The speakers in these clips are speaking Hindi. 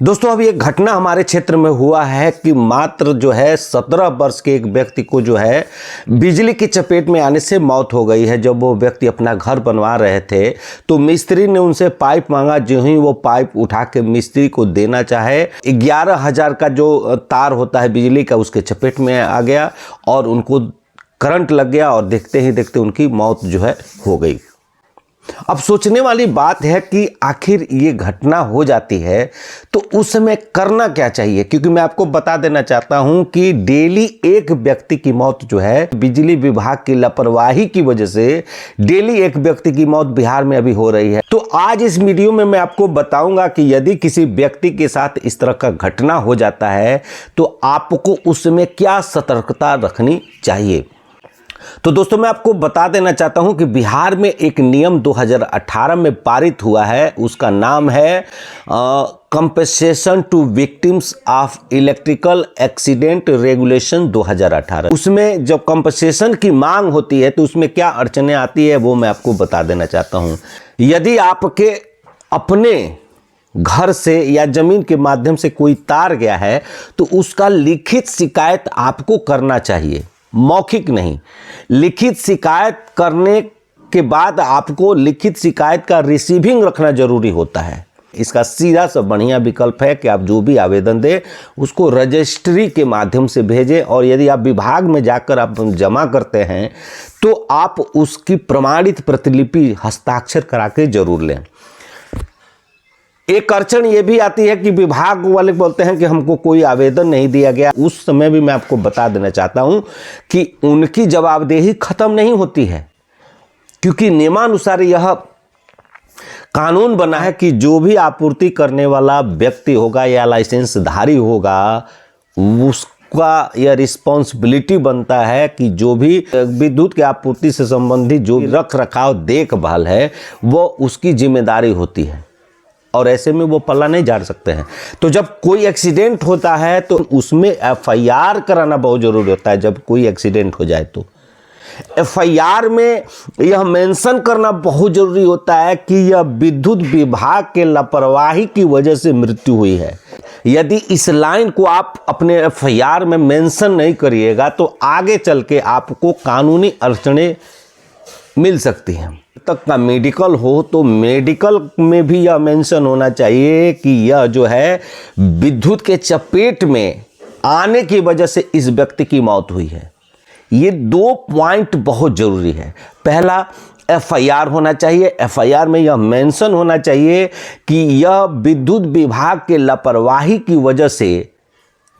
दोस्तों अभी एक घटना हमारे क्षेत्र में हुआ है कि मात्र 17 वर्ष के एक व्यक्ति को बिजली की चपेट में आने से मौत हो गई है। जब वो व्यक्ति अपना घर बनवा रहे थे तो मिस्त्री ने उनसे पाइप मांगा। जो ही वो पाइप उठा के मिस्त्री को देना चाहे 11,000 का जो तार होता है बिजली का उसके चपेट में आ गया और उनको करंट लग गया और देखते ही देखते उनकी मौत हो गई। अब सोचने वाली बात है कि आखिर ये घटना हो जाती है तो उस समय करना क्या चाहिए, क्योंकि मैं आपको बता देना चाहता हूं कि डेली एक व्यक्ति की मौत बिजली विभाग की लापरवाही की वजह से डेली एक व्यक्ति की मौत बिहार में अभी हो रही है। तो आज इस वीडियो में मैं आपको बताऊंगा कि यदि किसी व्यक्ति के साथ इस तरह का घटना हो जाता है तो आपको उस समय क्या सतर्कता रखनी चाहिए। तो दोस्तों मैं आपको बता देना चाहता हूं कि बिहार में एक नियम 2018 में पारित हुआ है। उसका नाम है compensation to victims of electrical accident regulation 2018। उसमें जब कंपेंसेशन की मांग होती है तो उसमें क्या अड़चनें आती है वो मैं आपको बता देना चाहता हूं। यदि आपके अपने घर से या जमीन के माध्यम से कोई तार गया है तो उसका लिखित शिकायत आपको करना चाहिए, मौखिक नहीं। लिखित शिकायत करने के बाद आपको लिखित शिकायत का रिसीविंग रखना जरूरी होता है। इसका सीधा सा बढ़िया विकल्प है कि आप जो भी आवेदन दें उसको रजिस्ट्री के माध्यम से भेजें और यदि आप विभाग में जाकर आप जमा करते हैं तो आप उसकी प्रमाणित प्रतिलिपि हस्ताक्षर करा के जरूर लें। एक अड़चन ये भी आती है कि विभाग वाले बोलते हैं कि हमको कोई आवेदन नहीं दिया गया। उस समय भी मैं आपको बता देना चाहता हूं कि उनकी जवाबदेही खत्म नहीं होती है, क्योंकि नियमानुसार यह कानून बना है कि जो भी आपूर्ति करने वाला व्यक्ति होगा या लाइसेंसधारी होगा उसका यह रिस्पॉन्सिबिलिटी बनता है कि जो भी विद्युत की आपूर्ति से संबंधित जो रख रखाव देखभाल है वो उसकी जिम्मेदारी होती है और ऐसे में वो पल्ला नहीं झाड़ सकते हैं। तो जब कोई एक्सीडेंट होता है तो उसमें एफआईआर कराना बहुत जरूरी होता है। जब कोई एक्सीडेंट हो जाए तो एफआईआर में यह मेंशन करना बहुत जरूरी होता है कि यह विद्युत विभाग के लापरवाही की वजह से मृत्यु हुई है। यदि इस लाइन को आप अपने एफआईआर में मेंशन नहीं करिएगा तो आगे चल के आपको कानूनी अड़चनें मिल सकती हैं। तक का मेडिकल हो तो मेडिकल में भी यह मेंशन होना चाहिए कि यह विद्युत के चपेट में आने की वजह से इस व्यक्ति की मौत हुई है। ये 2 पॉइंट बहुत जरूरी है। पहला, एफआईआर होना चाहिए। एफआईआर में यह मेंशन होना चाहिए कि यह विद्युत विभाग के लापरवाही की वजह से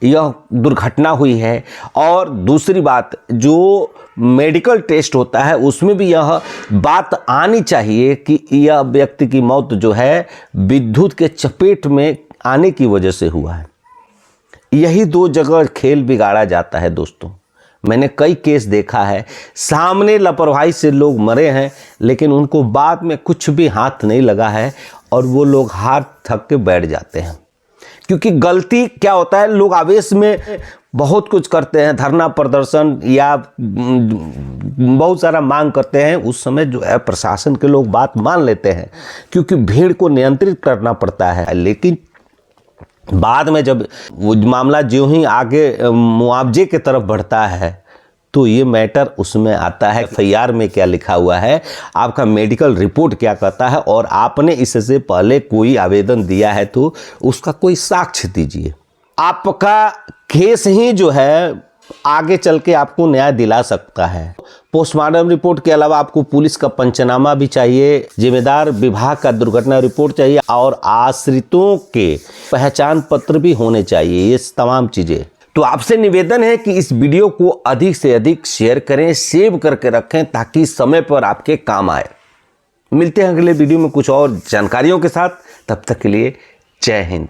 यह दुर्घटना हुई है। और दूसरी बात, जो मेडिकल टेस्ट होता है उसमें भी यह बात आनी चाहिए कि यह व्यक्ति की मौत विद्युत के चपेट में आने की वजह से हुआ है। यही 2 जगह खेल बिगाड़ा जाता है दोस्तों। मैंने कई केस देखा है, सामने लापरवाही से लोग मरे हैं लेकिन उनको बाद में कुछ भी हाथ नहीं लगा है और वो लोग हाथ थक के बैठ जाते हैं। क्योंकि गलती क्या होता है, लोग आवेश में बहुत कुछ करते हैं, धरना प्रदर्शन या बहुत सारा मांग करते हैं। उस समय प्रशासन के लोग बात मान लेते हैं क्योंकि भीड़ को नियंत्रित करना पड़ता है। लेकिन बाद में जब वो मामला ज्यों ही आगे मुआवजे की तरफ बढ़ता है तो ये मैटर उसमें आता है। एफआईआर में क्या लिखा हुआ है, आपका मेडिकल रिपोर्ट क्या कहता है और आपने इससे पहले कोई आवेदन दिया है तो उसका कोई साक्ष्य दीजिए। आपका केस ही आगे चल के आपको न्याय दिला सकता है। पोस्टमार्टम रिपोर्ट के अलावा आपको पुलिस का पंचनामा भी चाहिए, जिम्मेदार विभाग का दुर्घटना रिपोर्ट चाहिए और आश्रितों के पहचान पत्र भी होने चाहिए। ये तमाम चीजें। तो आपसे निवेदन है कि इस वीडियो को अधिक से अधिक शेयर करें, सेव करके रखें ताकि समय पर आपके काम आए। मिलते हैं अगले वीडियो में कुछ और जानकारियों के साथ। तब तक के लिए जय हिंद।